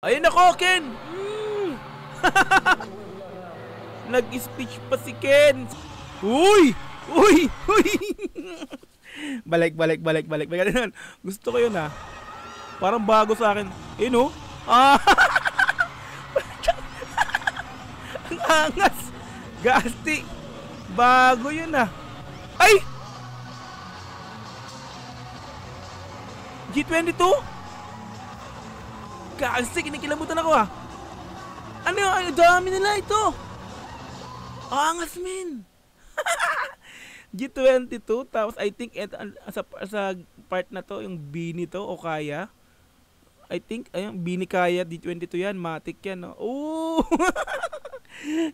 Ayun ako, Ken! Nag-speech pa si Ken! Uy! Uy! Uy! Balik. Gusto ko yun ha. Parang bago sa akin. Ayun oh. Ang angas! Gasti! Bago yun ah. Ay! G22? Gasti! Kinikilabutan ako ah. Ano yung ang dami nila ito? Angas men! G22 tapos I think sa part na to yung Bini to o kaya I think ayun Bini kaya G22 yan, matik yan no? Oh!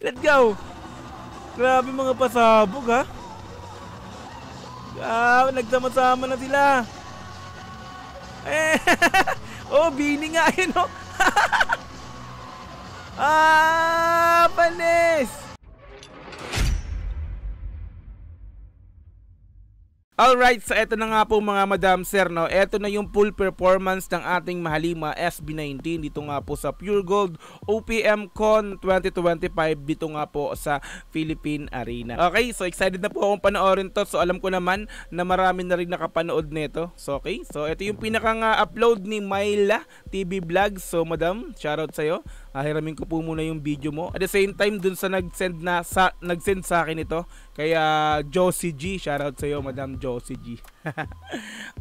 Let's go! Grabe mga pasabog ha. Nagsama-sama na sila. Oh, Bini nga yun no. Panis! Alright, so eto na nga po mga madam sir, no? Eto na yung full performance ng ating Mahalima SB19 dito nga po sa Pure Gold OPM Con 2025 dito nga po sa Philippine Arena. Okay, so excited na po akong panoorin to. So alam ko naman na marami na rin nakapanood nito. So okay, so eto yung pinaka-upload ni Myla TV Vlog. So madam, shoutout sa'yo. Hiramin ko po muna yung video mo. At the same time dun sa nag-send sa akin ito, kaya Josie G, shoutout sa iyo Madam Josie G.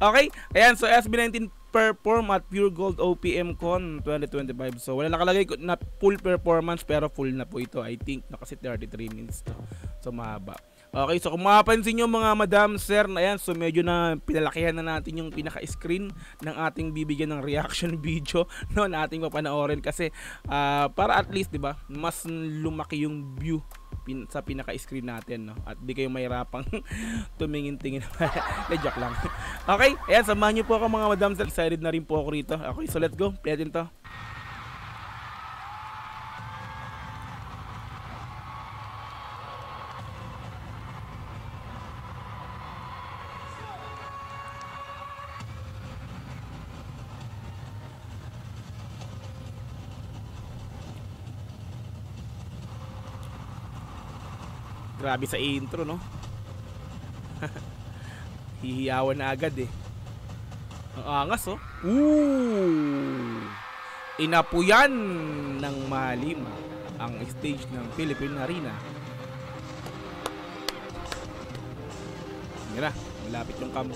Okay, ayan, so SB19 perform at Pure Gold OPM Con 2025. So wala nakalagay na full performance pero full na po ito. I think na kasi 33 minutes to. So mahaba. Okay, so kung mapapansin nyo mga madam sir, ayan, so medyo na pinalakihan na natin yung pinaka-screen ng ating bibigyan ng reaction video no, na ating mapanoorin kasi para at least 'di ba, mas lumaki yung view sa pinaka-screen natin no, at di kayo mahirapang tumingin-tingin. Joke lang. Okay, ayan, samahan nyo po ako mga madam sir. Excited na rin po ako rito. Okay, so let's go. Play natin to. Grabe sa intro no. Hihiyawan na agad eh. Ang angas oh. Inapuyan ng Mahalima ang stage ng Philippine Arena. Mira, malapit yung cam.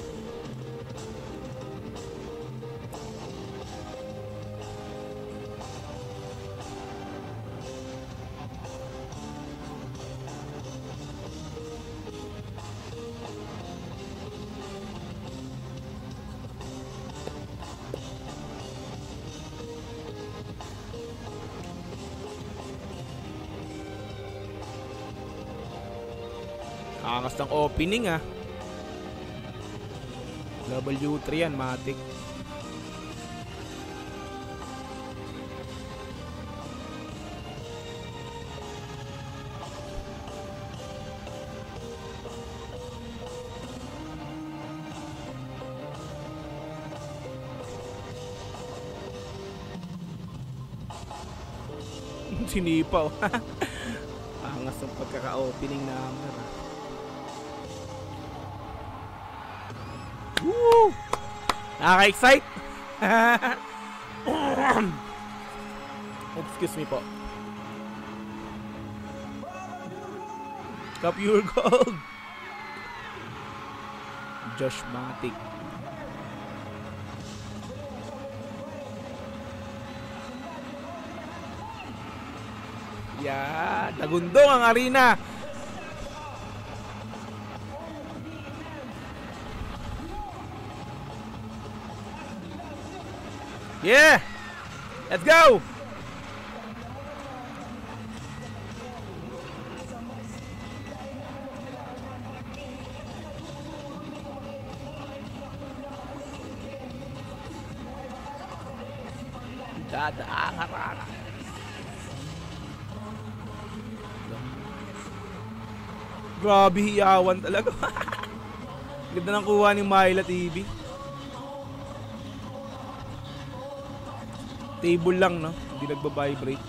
Angas ng opening ah. W3 yan, matik. Sinipaw. Angas ng pagkaka-opening number ah. Woo! Nakaka-excite! Excuse me po. Pure Gold! Josh Matic. Yeah! Tagundong ang arena! Yeah! Let's go! Dadaangan. Grabe, hiyawan talaga. Ganda ng kuha ni Myla TV. Stable lang, no? Hindi nagba-vibrate.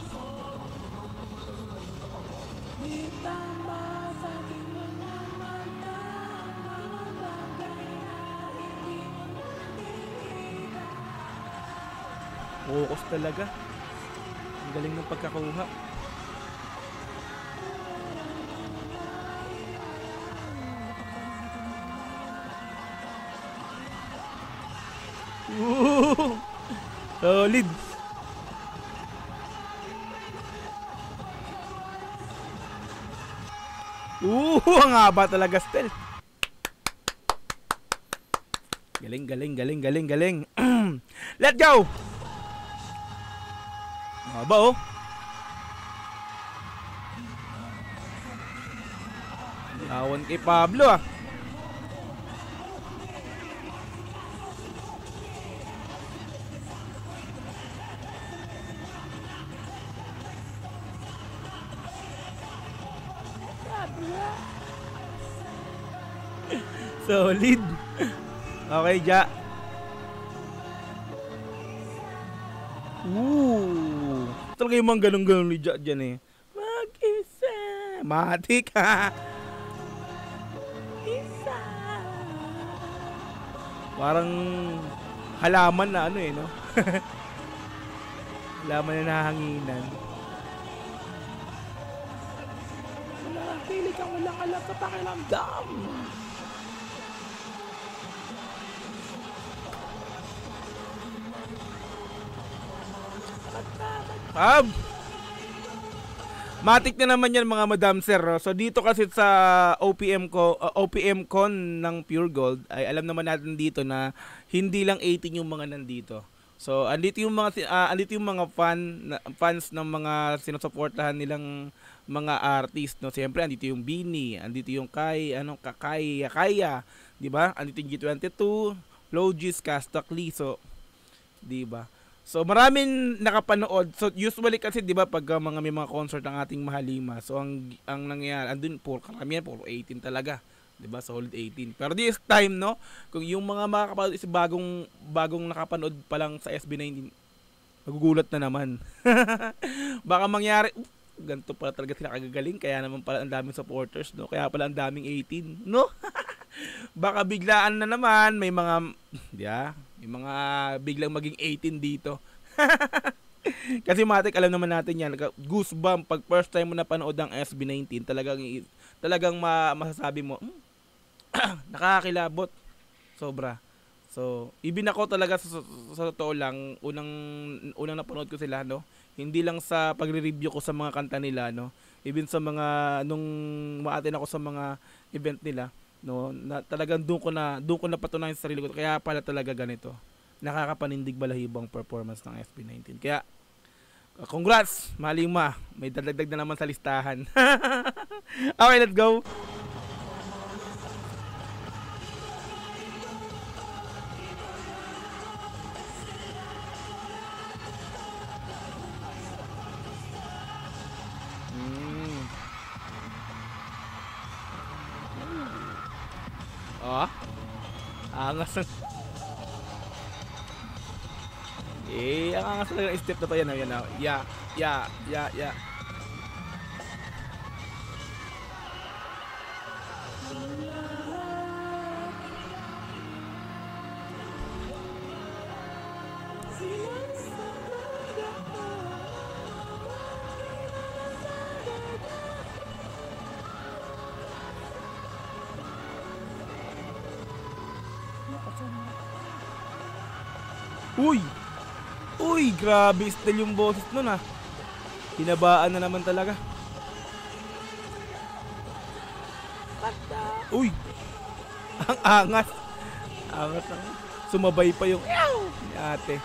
Focus talaga. Ang galing ng pagkakuha. Solid. Ang haba talaga, Stel. Galing. Let's go. Haba, oh. Awan kay Pablo, ah. Solid. Okay, Ja. Talaga yung mga ganun-ganun ni Ja dyan, eh. Mag-isa. Matik, ha. Isa. Parang halaman na ano, eh, no? Halaman na nahanginan. Wala, pili kang walang alam sa pakiramdam. Matik na naman yan, mga madam sir. So dito kasi sa OPM Con ng Pure Gold ay alam naman natin dito na hindi lang 18 yung mga nandito. So andito yung mga fans ng mga sinusuportahan nilang mga artist, no. Siyempre andito yung Bini, andito yung Kaya, di ba? Andito yung G22, Logis, Castakli, so di ba? So maraming nakapanood. So usually kasi 'di ba pag may mga concert ng ating Mahalima, so ang nangyayari andun puro 18 talaga, 'di ba? Solid 18. Pero this time, no, kung yung mga makakapanood is bagong nakapanood pa lang sa SB19, magugulat na naman. Baka mangyari, ganito pala talaga sila kagagaling, kaya naman pala ang daming supporters, no? Kaya pala ang daming 18, no? Baka biglaan na naman may mga may mga biglang maging 18 dito. Kasi matik, alam naman natin yan, goosebump pag first time mo napanood ang SB19, talagang masasabi mo, nakakakilabot sobra. So even ako talaga sa totoo lang, unang napanood ko sila, no, hindi lang sa pagre-review ko sa mga kanta nila, no, even sa mga nung ma-attend ako sa mga event nila, no, na talagang doon ko napatunayan sa sarili ko, kaya pala talaga ganito, nakakapanindig balahibang performance ng SB19. Kaya congrats, Mahalima, may dadagdag na naman sa listahan. Okay, let's go. Angas ng ang angas talaga ng step na to. Yan na. Yeah. Uy, grabe style yung boses nun, ah. Hinabaan na naman talaga. Uy, ang angas. Sumabay pa yung ni ate.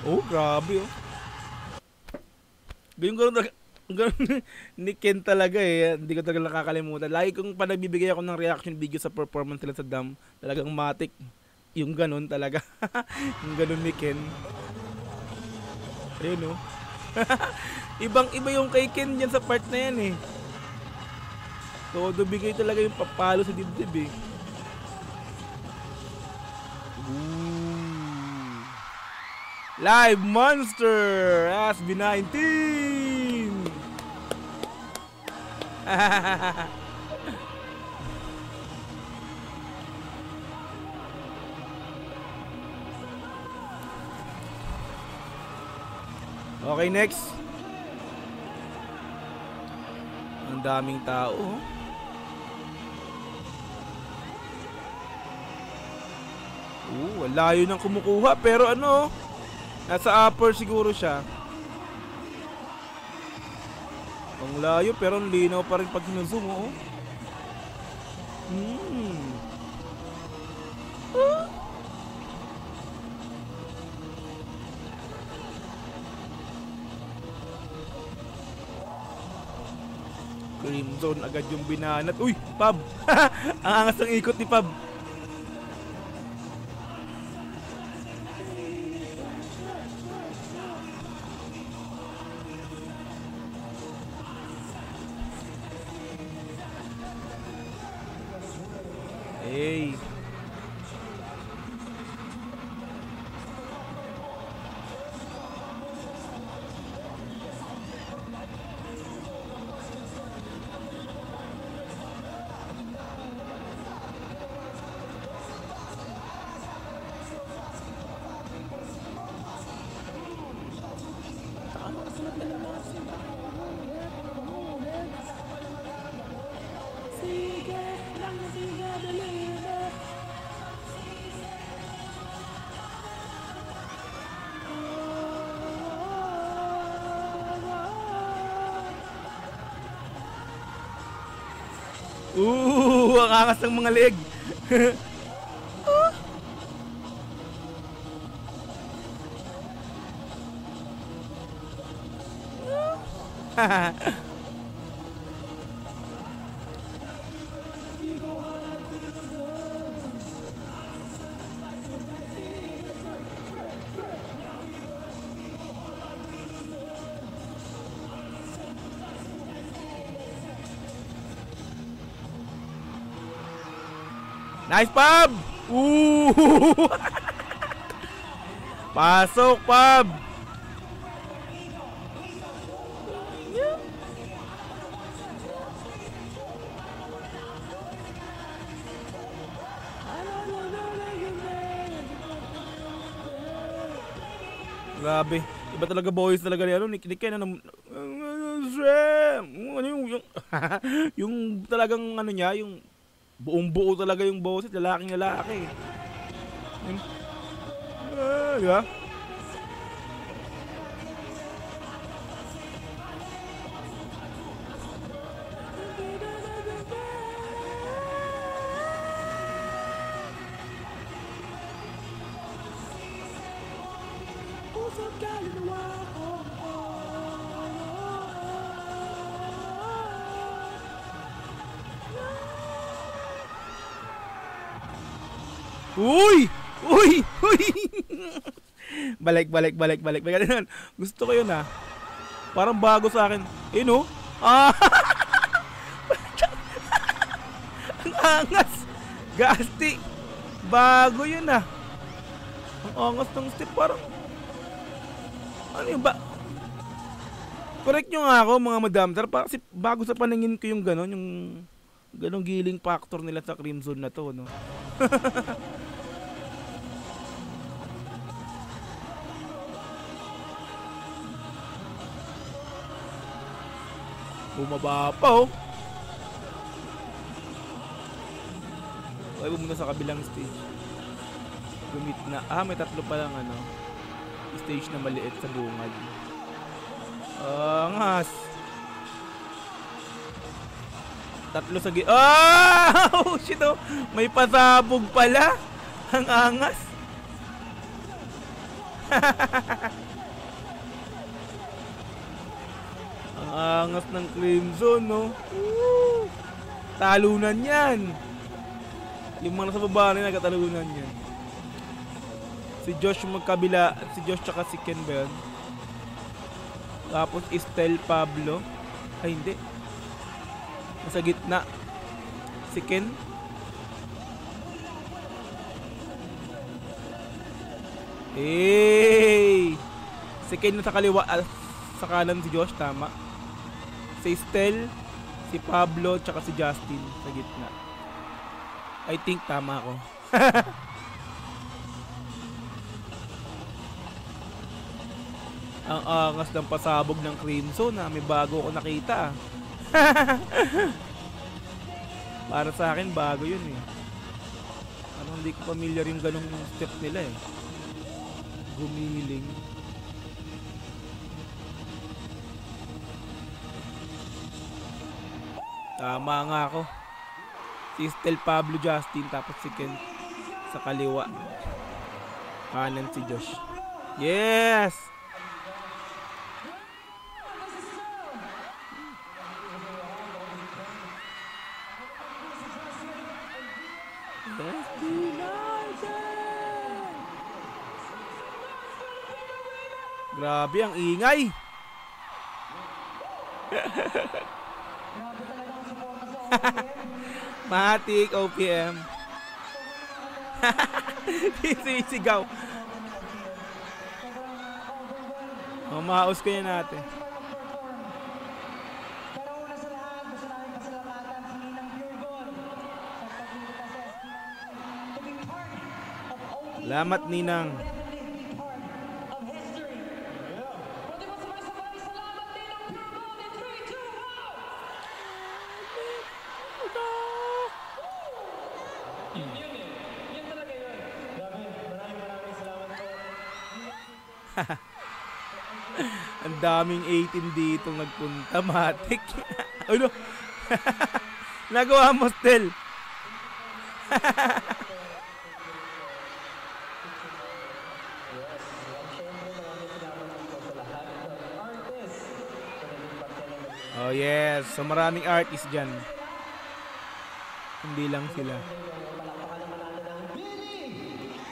Oh, grabe, oh. Ganun ni Ken talaga, eh. Hindi ko talaga nakakalimutan. Lagi kong panagbibigay ako ng reaction video sa performance nila sa Dam. Talagang matik yung ganun talaga. Yung ganun ni Ken. Ayun, oh. Ibang-iba yung kay Ken dyan sa part na yan, eh. Todo bigay talaga yung papalo sa dibdib eh. Ooh. Live Monster SB19. Okay, next. Ang daming tao. Ang layo nang kumukuha pero ano, nasa upper siguro siya. Ang layo pero ang linaw pa rin pag sinusum, oh. Crimson agad yung binanat. Uy, Pab! Ang angas ng ikot ni Pab. Hey. Ang angas ng mga leg. Nice, Pab! Ooh! Pasok, Pab! Grabe. Iba talaga boys talaga ni ano, Nick Ken ano. Ano yung talagang ano niya, yung buong buo talaga yung boses, lalaking lalaki. Yeah. Uy! Uy! Uy! Balik. Gusto ko yun ah. Parang bago sa akin. Eh no? Ah! Ang angas! Gasti! Bago yun ah. Ang angas ng step parang... Ano yun ba? Correct nyo nga ako mga madam. Kasi bago sa paningin ko yung gano'n, yung... ganong giling factor nila sa Crimson na to, no? Bumaba pa, oh. Okay, muna sa kabilang stage. Gumit na. Ah, may tatlo pa lang, ano. Stage na maliit sa bungad. Angas. Tatlo sa oh, shit, oh. May pasabog pala. Ang angas. Ang angas ng Crimson, no? Talunan yan. Yung mga nasa baba na nagkatalunan yan. Si Josh magkabila. Si Josh tsaka si Ken ba yun? Tapos Estel Pablo. Ay, hindi. Nasa gitna. Si Ken. Si Ken sa kaliwa, sa kanan si Josh, tama. Si Estel, si Pablo, tsaka si Justin sa gitna. I think tama ako. Ang angas ng pasabog ng Crimson na may bago ko nakita. Para sa akin bago yun eh. Ano, hindi ko familiar yung ganong step nila eh. Gumiling. Tama nga ako. Si Estel, Pablo, Justin, tapos si Ken sa kaliwa. Kanan si Josh. Yes! Grabe ang ingay. Matik OPM. Sisigaw. Mamaos ko yan natin. Salamat, Ninang. Ang daming 18 dito nagpunta, Matik. Ano? Nagawa mo, Stel. Oh yes, so maraming artist dyan. Hindi lang sila.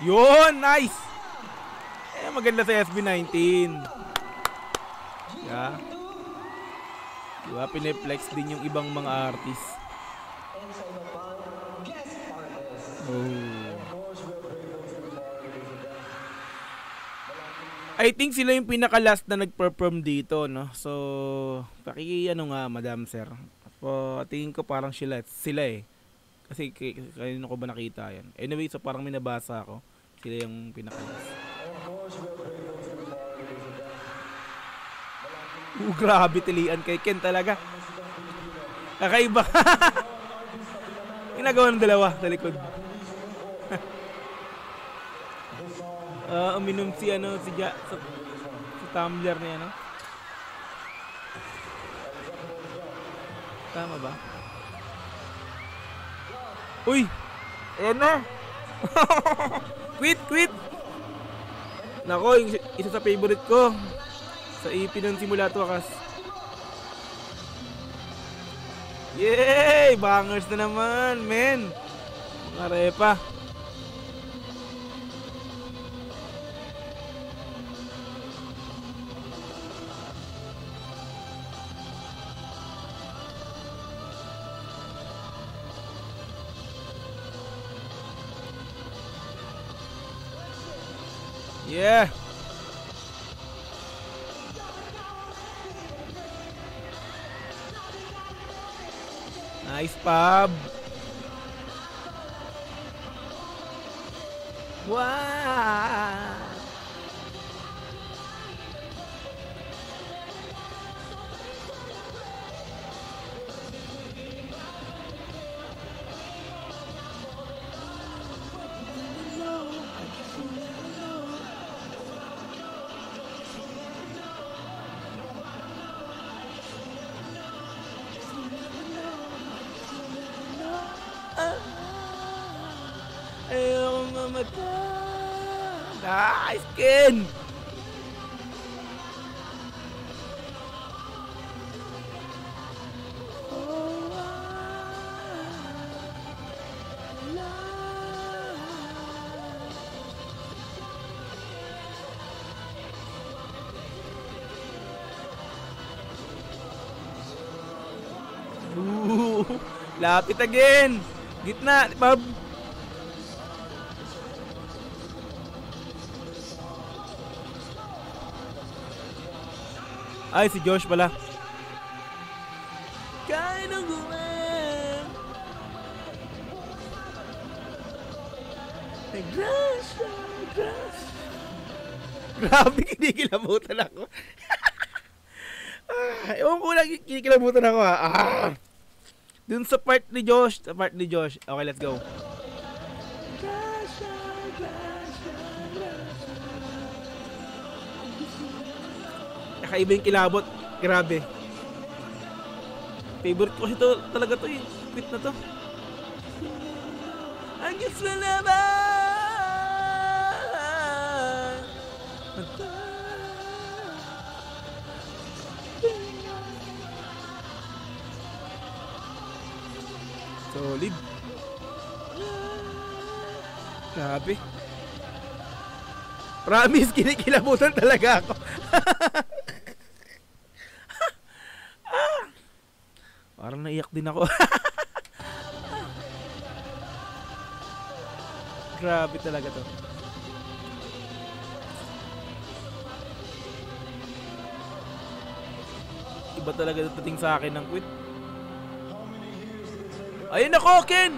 Yun, nice! Maganda sa SB19. Yeah. Diba, piniplex din yung ibang mga artist. Oh. I think sila yung pinaka-last na nag-perform dito, no? So, ano nga, Madam Sir. So, tingin ko parang sila eh. Kasi kanino ko ba nakita yan? Anyway, so parang may nabasa ako. Sila yung pinaka-last. Grabe, tilian kay Ken talaga. Kakaiba. Ginagawa ng dalawa sa likod. Uminom si tumbler niya, no? Tama ba? Uy! Ayan na! Quit! Nako, isa sa favorite ko. Sa EP ng simula to wakas. Yay! Bangers na naman, men! Mga repa. Yeah! Nice, Pab. Wow. Ayokong mamatay. Nice, Ken. Lapit again. Gitna, Bob. Ay, si Josh pala. Kaya nang gumam. Grass. Grabe, kinikilabutan ako. Ewan ko lang, kinikilabutan ako ha. Dun sa part ni Josh. Okay, let's go. Kakaiba yung kilabot. Grabe. Favorite ko ito talaga to eh. Quit na to. Ang gusto na naman. Solid. Grabe. Promise, kinikilabutan talaga ako. Parang naiyak din ako. Grabe talaga to. Iba talaga dating sa akin ng quit. Ayun ako, Ken!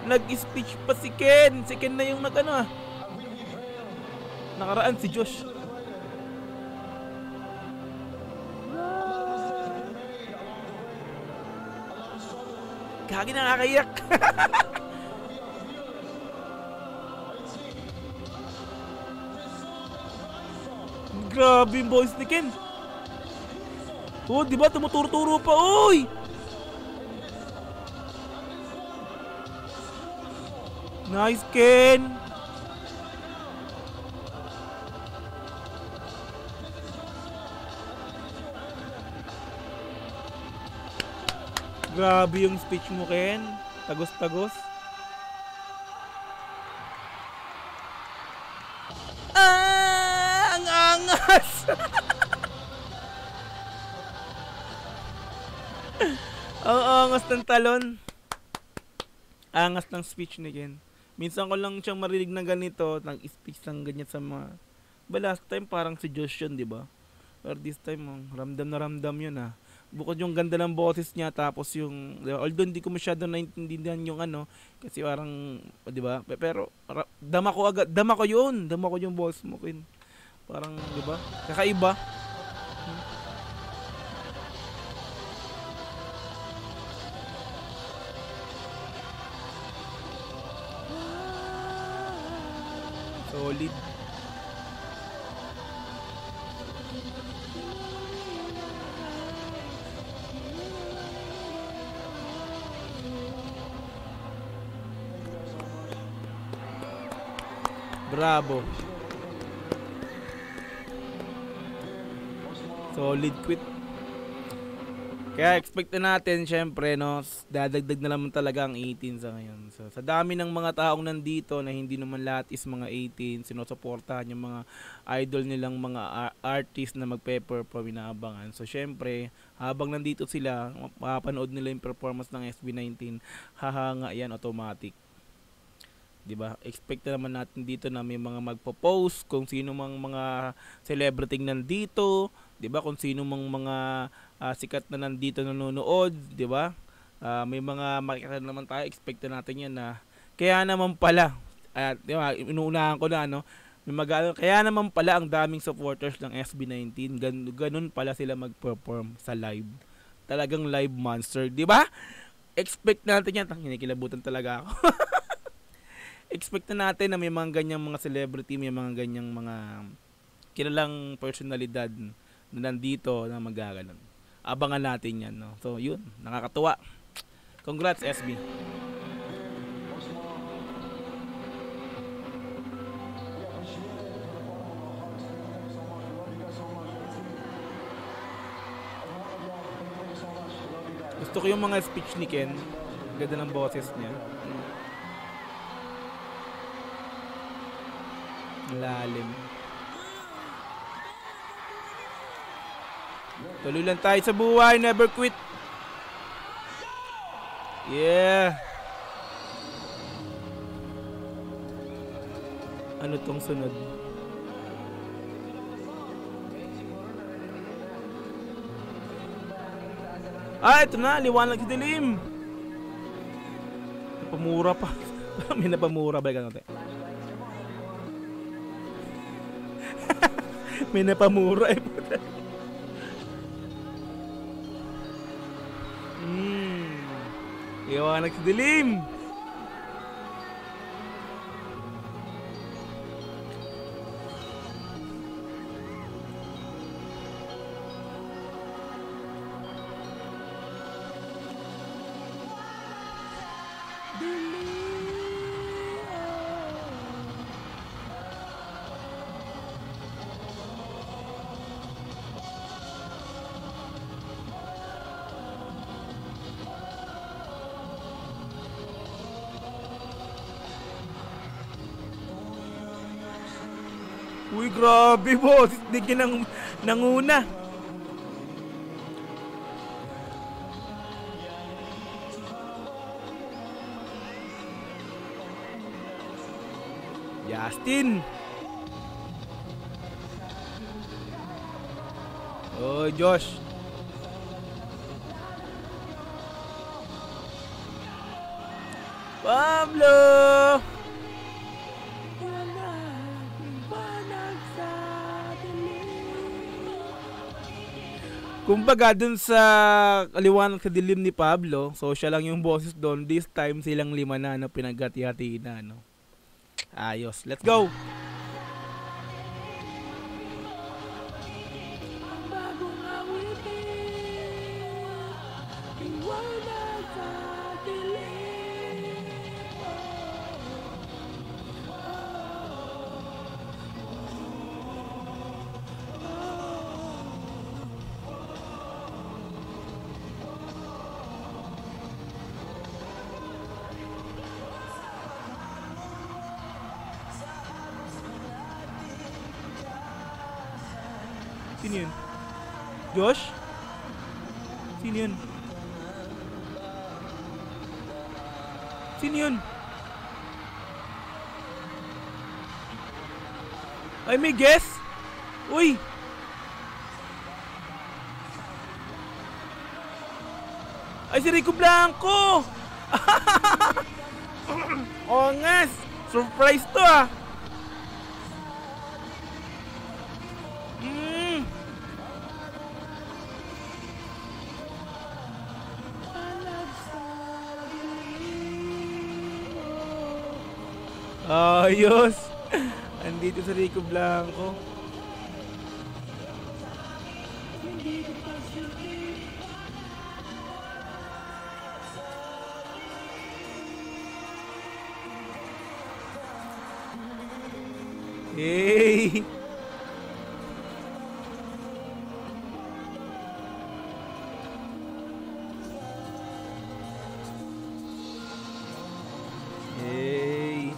Nag-speech pa si Ken. Si Ken na yung nag-ano nakaraan si Josh. Kagi nakakayak. Grabe yung boys ni Ken. Oh, di ba tumuturo-turo pa, oy. Nice, Ken. Grabe yung speech mo, Ken. Tagos-tagos. Ang angas! Ang angas ng talon. Angas ng speech ni Ken. Minsan ko lang siyang marinig na ganito, nag-speech ng ganyan sa mga... Ba last time parang si Josh yun, di ba? Or this time, ramdam na ramdam yun ha. Bukod yung ganda ng boses niya, tapos yung... Although hindi ko masyado naintindihan yung ano, kasi parang, di ba? Pero dama ko agad, dama ko yung boses mo, Ken. Parang, di ba? Kakaiba. Solid. Bravo. Solid quit. Kaya expect na natin, syempre, no, dadagdag na naman talaga ang 18 sa ngayon. So, sa dami ng mga taong nandito na hindi naman lahat is mga 18, sinusuportahan yung mga idol nilang mga artist na magpe-perform, inaabangan. So, syempre, habang nandito sila, mapapanood nila yung performance ng SB19, hahanga yan automatic. Diba? Expect na naman natin dito na may mga magpo-post kung sino mang mga celebrity nandito, 'di ba? Kung sino mang mga sikat na nandito nanonood, 'di ba? May mga makikita naman tayo, expect na natin 'yan na kaya naman pala, 'di ba? Inuunahan ko na ano, kaya naman pala ang daming supporters ng SB19, ganun pala sila mag-perform sa live. Talagang live monster, 'di ba? Expect natin 'yan, kinikilabutan talaga ako. Expect na natin na may mga ganyang mga celebrity, may mga ganyang mga kilalang personalidad na nandito na magaganon. Abangan natin yan, no? So, yun. Nakakatuwa. Congrats, SB. Gusto ko yung mga speech ni Ken. Ganda ng boses niya. Lalim. Tuloy lang tayo sa buhay, never quit. Yeah. Ano tong sunod? Ah, ito na. Liwanag sa dilim. Napamura pa. May napamura ba? Ganun, may napamura eh. Liwanag sa dilim. Uy, grabe boss. Hindi ka nanguna. Justin. Oh, Josh. Pablo. Kumbaga dun sa liwanag sa dilim ni Pablo, so siya lang yung boses doon. This time silang 5 na pinaghati-hati na, no? Ayos. Let's go! Sino yun? Josh? Sino yun? Sino yun? Ay, may guess? Uy! Ay, si Rico Blanco! Oh, ngas! Surprise to ah! Ayos! Andito si Rico Blanco. Hey! Hey!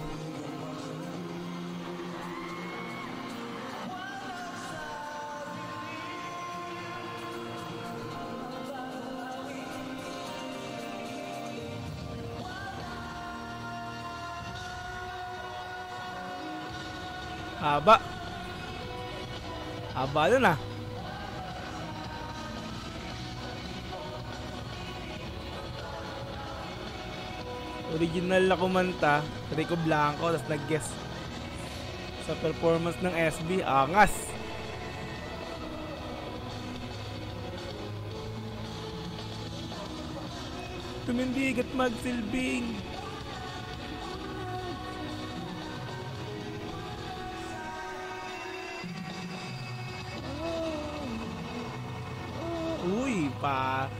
Haba. Haba nun ah. Original na kumanta, Rico Blanco, tapos nag-guest sa performance ng SB. Angas! Tumindig at magsilbing. Uy,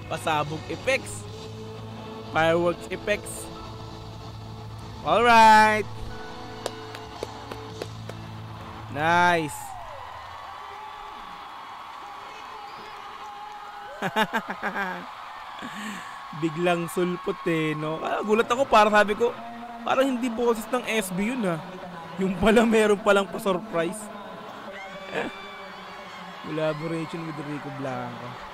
pasabog effects. Fireworks effects. Alright. Nice. Biglang sulpot eh, no? Gulat ako, parang sabi ko, parang hindi boses ng SB yun ha. Yung pala meron palang pa-surprise. Collaboration with Rico Blanco.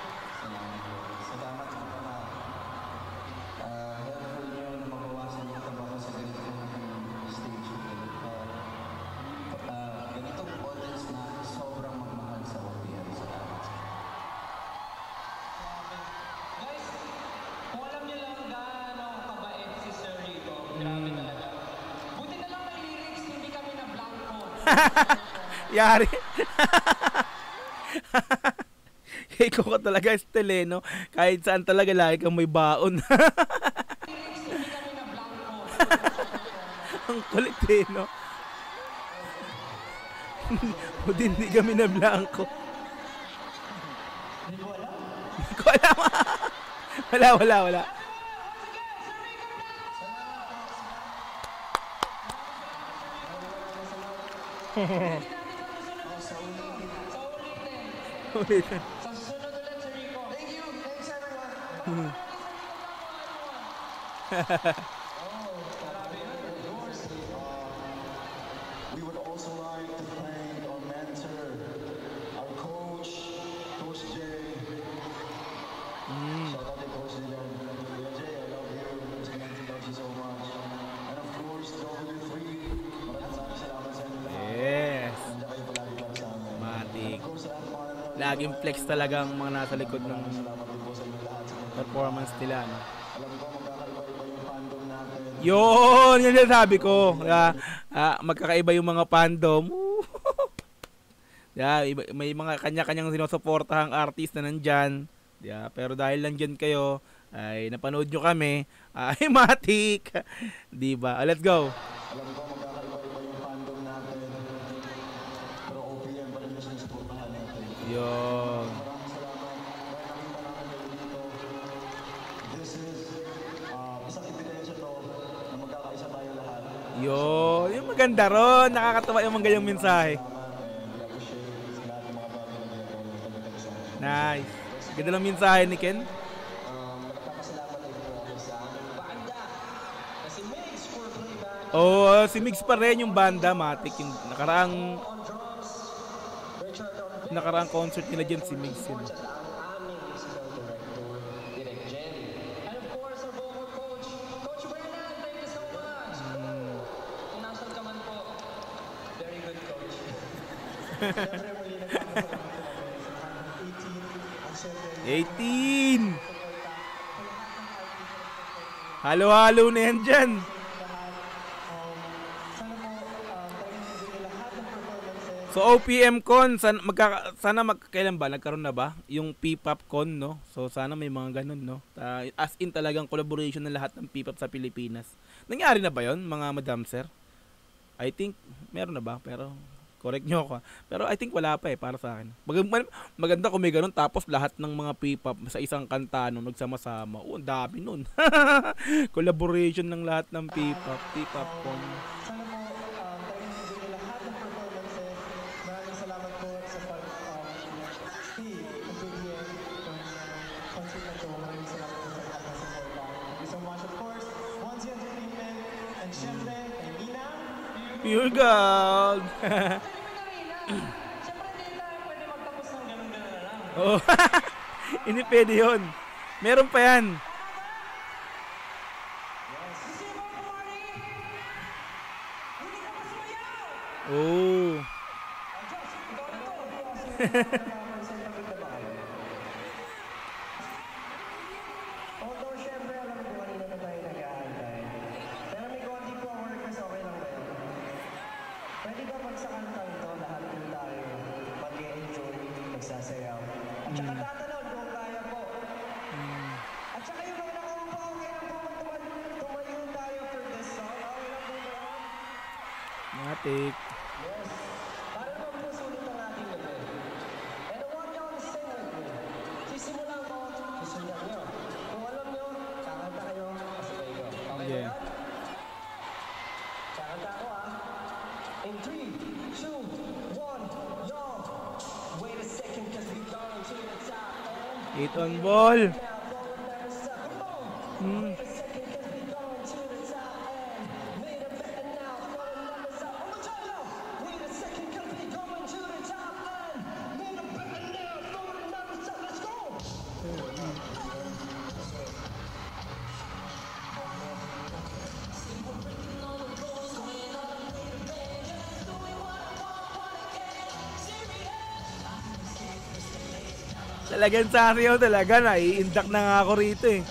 Buti na lang may lyrics, hindi kami na blanco. Yari. Ikaw ka talaga, Estel, no? Kahit saan talaga lagi kang may baon. Lyrics, hindi kami na blanco. Ang kulit, no? Hindi kami na blanco. Hindi ko alam. Hindi ko alam. Wala. Ulitin. Sa susunod ulit si Rico. Thank you. Thanks everyone. We would also like to thank our mentor, our coach, Coach Jay. Shout out to Coach Jay. Jay, I love you. Coach Jay, love you so much. And of course, W3. Maraming salamat sa inyo lahat. Yes. Nandiyan kayo palagi para sa amin. Matik. Of course, sa lahat ng mga nanonood, Laging flex talaga ang mga nasa likod ng salamat din po sa inyo lahat. performance nila, no? Alam ko, magkakaiba-iba yung fandom natin. Yun yung sabi ko. Magkakaiba yung mga fandom. May mga kanya-kanyang sinusuportahang artist na nandyan. Pero dahil nandyan kayo, ay napanood nyo kami, ay matik. Diba? Let's go. Alam ko, magkakaiba-iba yung fandom natin. Pero OPM pa rin yung sinusuportahan natin. Yun. Maraming salamat. Dahil nakita namin kayo dito. This is isang ebidensya to na magkakaisa tayo lahat. Yun. Yung maganda ron. Nakakatawa yung mga ganyang mensahe. We appreciate sa lahat ng mga bagay na ginagawa ng tabi-tabi sa amin. Nice. Ganda lang mensahe ni Ken. Nagpapasalamat din po ako sa aming banda. Kasi Migs for playback. Oh, si Mix pa rin yung banda, matik. Yung nakaraang On drums, Richard on bass. nakaraang concert nila dyan, si Mix yun. At ang aming musical director, Direk Jenny. And of course, our vocal coach, Coach Brennan. Thank you so much. Kung nasan ka man po, very good coach. Siyempre, muli nagpapasalamat kami sa 18 at siyempre 18! Halo-halo na yan dyan. So OPM Con, sana kailan ba? Nagkaroon na ba? Yung P-Pop Con, no? So sana may mga ganun, no? As in talagang collaboration ng lahat ng P-Pop sa Pilipinas. Nangyari na ba yon mga madam sir? I think meron na ba? Pero correct nyo ako. Pero I think wala pa para sa akin. Maganda kung may ganun tapos lahat ng mga P-Pop sa isang kanta no, nagsama-sama. Ang dami nun. Collaboration ng lahat ng P-Pop. P-Pop Con. sana po talagang nabigyan lahat ng performances. Maraming salamat po sa pag-stay ng PBN ng concert na ito. Maraming salamat po sa lahat ng suporta. Thank you so much. Of course, Onesie Entertainment and syempre kay Nina. Pure Gold. Siyempre, hindi tayo pwede magtapos ng ganun-ganun na lang. Oh. Hindi pwede yun. Meron pa yan. Oh. Although syempre alam ko kanina pa tayo nag-aantay. Pero may konti po ang request, okay lang ba yun? Pwede ba pag sa kantang ito, lahat po tayo mag-enjoy, magsasayaw. At saka tatanod kung kaya po. At saka yung mga nakaupo, okay lang po tumayo tayo for this song. Okay lang po ba yun? Matik. Yes. Para naman po sulit ang ating gabi. And I want y'all to sing with me. Sisimulan ko, susundan nyo. Kung alam nyo, kakanta kayo, kasabay ko. Okay Yeah. ba yan? Kakanta ako In 3, 2, 1, y'all. Wait a second, cause we going to the top end. 8 on ball. Now, don't never stop. Come on. Wait a second, cause we going to the top end. Made a bet and now, don't never stop. Oh, my God, yo. Wait a second, cause we going to the top end. Made a bet and now, don't never stop. Let's go. Talagang sasayaw talaga. Naiindak na nga ako rito eh.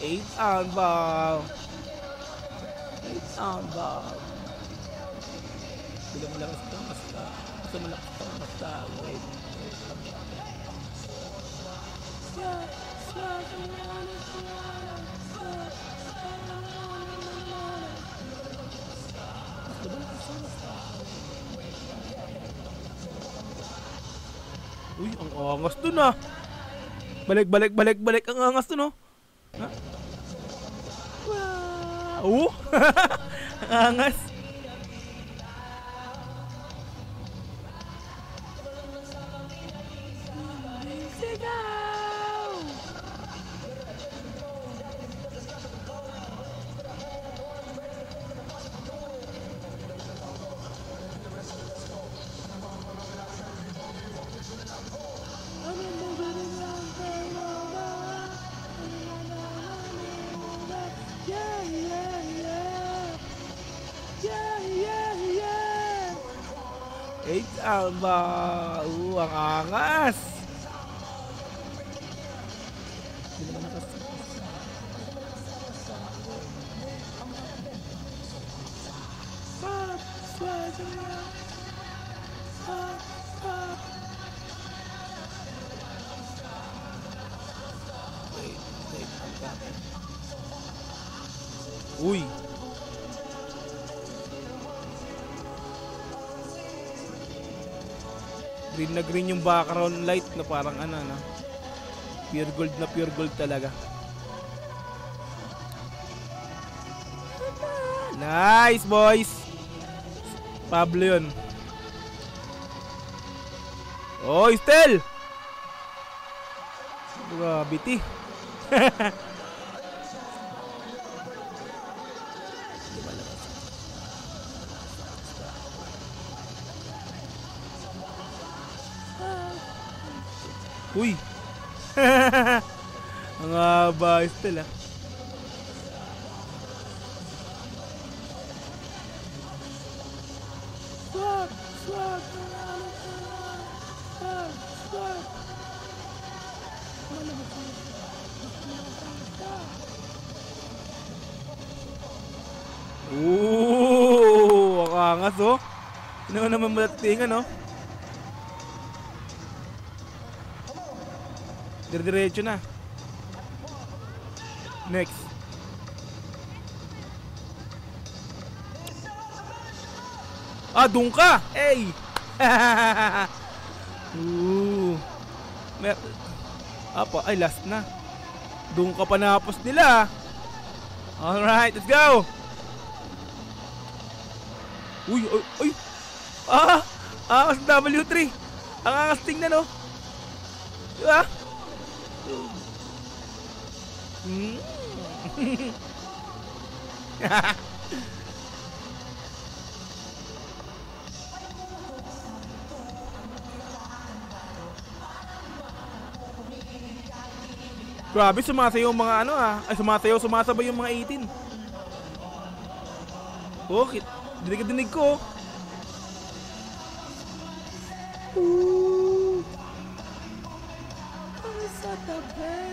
8-ounce ball. 8-ounce ball. Bila mo lang basta. Basta malakas ka basta. Wait. Uy, ang angas dun ah. Balik. Ang angas dun oh. Ha? Wow. Ang angas. Alba, ang angas. Uy. Green na green yung background light na parang ano na. Pure gold talaga. Nice boys. Pablo yun. Oh, Estel. Grabe ti. Uy. Ang haba Estel ah. Swag. Ooh, ang angas oh. Ano naman malatingan oh. Diretso na. Next. Ah, doon ka! Hey! Apa, ay last na. Doon ka panapos nila. Alright, let's go! Uy! Angas W3. Ang angas tingnan oh. Diba? Grabe, sumasayaw yung mga ano ah. Ay, sumasabay yung mga 18. Oh, dinig ko. Sa tabi.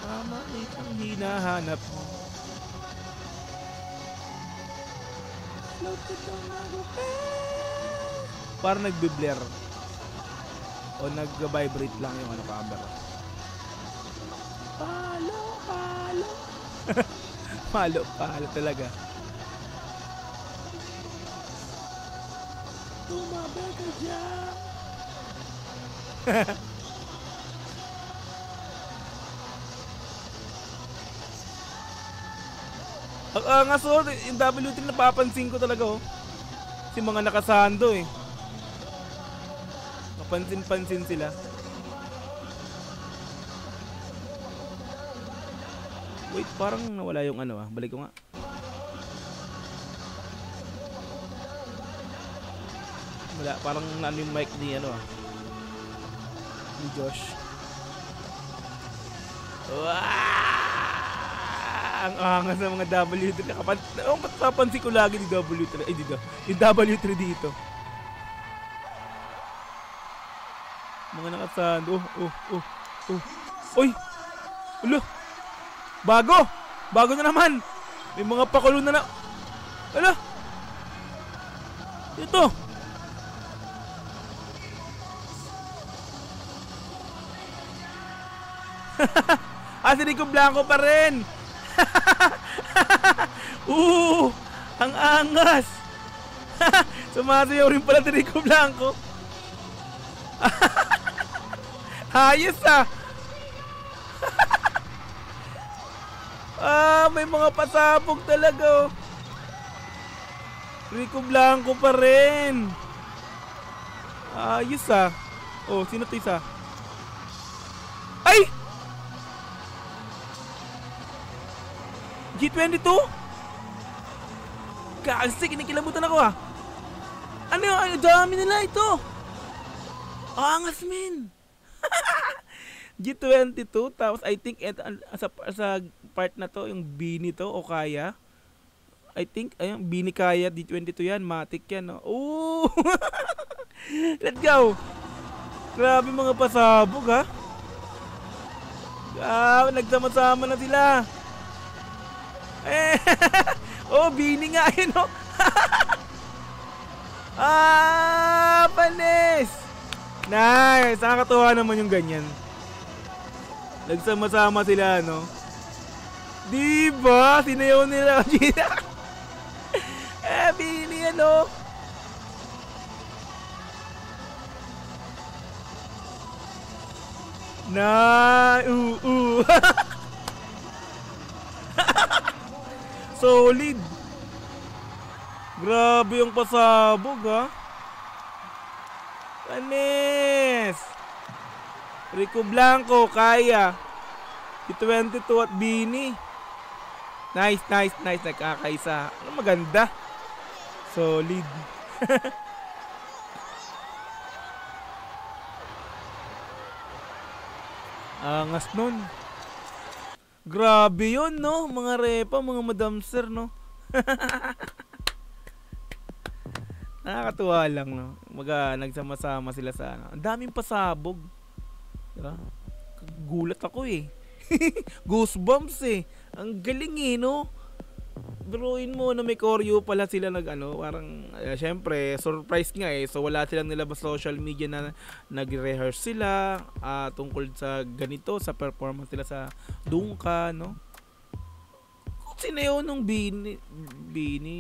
Tama itong hinahanap mo. Parang nagbe-blur o nag-vibrate lang yung ano camera. Palo talaga. Tumabi ka dyan. Ang angas oh, yung W3 napapansin ko talaga oh. Kasi mga nakasando eh. Napansin sila. Wait, parang nawala yung ano ah. Balik ko nga. Wala, parang ano yung mic ni ano ah. Ni Josh. Wow! Ang angas ng mga W3. Napansin ko lagi ni W3. Ay, dito. Yung W3 dito. Mga nakasand. Uy! Ulo! Bago! Bago na naman! May mga pakulo na. Ala! Ito! Si Rico Blanco pa rin! Ang angas! Sumasayaw rin pala si Rico Blanco. Hayos may mga pasabog talaga Rico Blanco pa rin. Ayos sino to isa? Ay! G22? Kasi kinikilabutan ako Ano yung dami nila ito? Angas men. G22 tapos I think sa part na to yung Bini to o kaya I think ayun Bini kaya D22 yan, matic yan Let's go. Grabe mga pasabog nagsama-sama na sila. Bini nga yun panis. Nice. Nakakatuwa naman yung ganyan. Nagsama-sama sila diba? Sinayaw nila Bini Solid. Grabe yung pasabog Panis. Rico Blanco kaya. G22 at Bini. Nice. Nagkakaisa. Maganda. Solid. Angas nun. Grabe yun mga repa, mga madam sir Nakakatuwa lang nagsama-sama sila sa Ang daming pasabog. Diba? Gulat ako Goosebumps Ang galing Biruin mo na may choreo pala sila parang syempre surprise nga so wala silang nilabas social media na nagre-rehearse sila tungkol sa ganito sa performance nila sa Dungka kung sinayaw nung Bini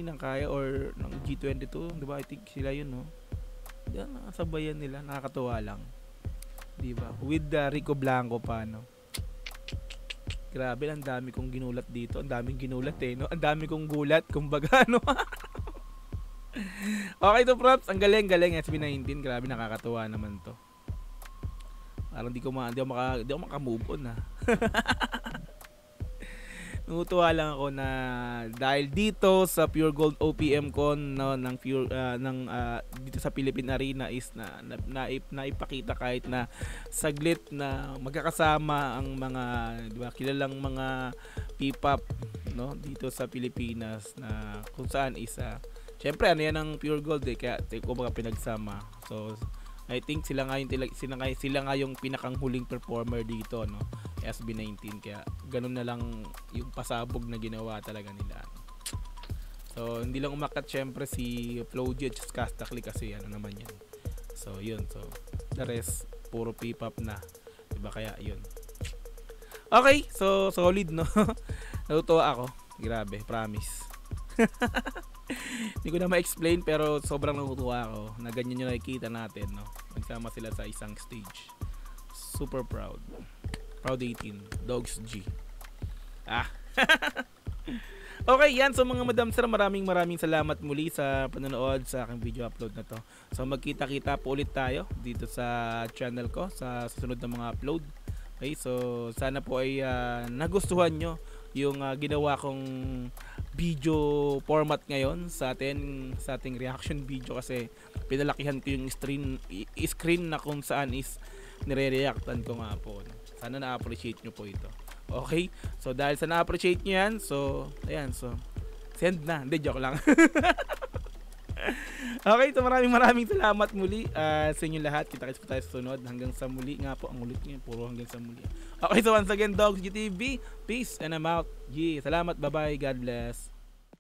ng kaya or ng G22 diba I think sila yun yan sabayan nila nakakatuwa lang diba with Rico Blanco pa Grabe, ang dami kong ginulat dito. Ang daming ginulat Ang dami kong gulat, kumbaga Okay to props, ang galing SB19. Grabe, nakakatuwa naman to. Parang di ako maka-move on Natutuwa lang ako na dahil dito sa Pure Gold OPM Con ng dito sa Philippine Arena is naipakita kahit na saglit na magkakasama ang mga kilalang mga P-pop dito sa Pilipinas na kung saan isa syempre yan ang Pure Gold kaya kumbaga pinagsama. So I think sila nga yung pinakang huling performer dito SB19 kaya ganun na lang yung pasabog na ginawa talaga nila. So hindi lang umakat syempre si Floji at Kastakli kasi naman yan. So yun, so the rest puro P-pop na. Diba kaya yun. Okay, so solid Natutuwa ako. Grabe, promise. Hindi ko na ma-explain pero sobrang natutuwa ako na ganyan yung nakikita natin Magsama sila sa isang stage. Super proud. Proud 18 Dogs G. Okay, yan. So mga madam sir, maraming salamat muli sa panonood sa aking video upload na to. So magkita-kita po ulit tayo dito sa channel ko sa susunod na mga upload. Okay, so sana po ay nagustuhan nyo yung ginawa kong video format ngayon sa ating reaction video kasi pinalakihan ko yung screen na kung saan is nire-reactan ko nga po. Sana na-appreciate nyo po ito. Okay? So dahil sa na-appreciate nyo yan, so ayan, so send na. Hindi, joke lang. Okay, so maraming salamat muli sa inyo lahat. Kita-kits po tayo sa sunod. Hanggang sa muli nga po. Ang ulit niya, puro hanggang sa muli. Okay, so once again, Dogs GTV. Peace and I'm out. Yeah, salamat. Bye-bye. God bless.